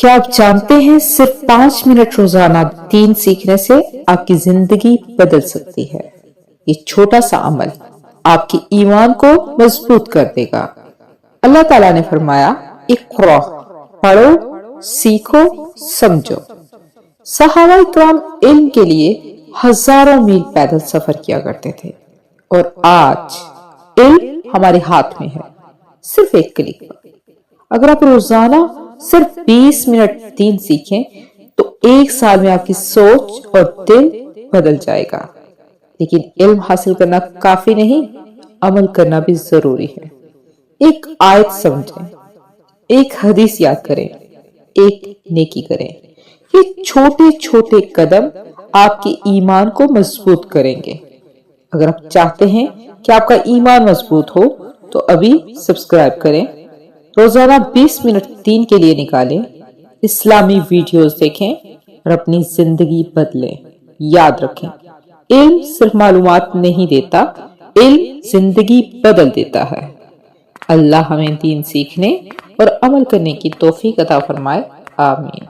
क्या आप जानते हैं सिर्फ 5 मिनट रोजाना दीन सीखने से आपकी जिंदगी बदल सकती है। ये छोटा सा अमल आपके ईमान को मजबूत कर देगा। अल्लाह ताला ने फरमाया, इक़रा, पढ़ो, सीखो, समझो। सहाबा इकराम इल्म के लिए हजारों मील पैदल सफर किया करते थे और आज इल्म हमारे हाथ में है, सिर्फ एक क्लिक पर। अगर आप रोजाना सिर्फ 20 मिनट दीन सीखें तो एक साल में आपकी सोच और दिल बदल जाएगा। लेकिन इल्म हासिल करना काफी नहीं, अमल करना भी जरूरी है। एक आयत समझें, एक हदीस याद करें, एक नेकी करें। ये छोटे छोटे कदम आपके ईमान को मजबूत करेंगे। अगर आप चाहते हैं कि आपका ईमान मजबूत हो तो अभी सब्सक्राइब करें। रोजाना 20 मिनट दीन के लिए निकालें, इस्लामी वीडियोस देखें और अपनी जिंदगी बदलें। याद रखें, इल्म सिर्फ मालूमात नहीं देता, इल्म जिंदगी बदल देता है। अल्लाह हमें दीन सीखने और अमल करने की तौफीक अता फरमाए। आमीन।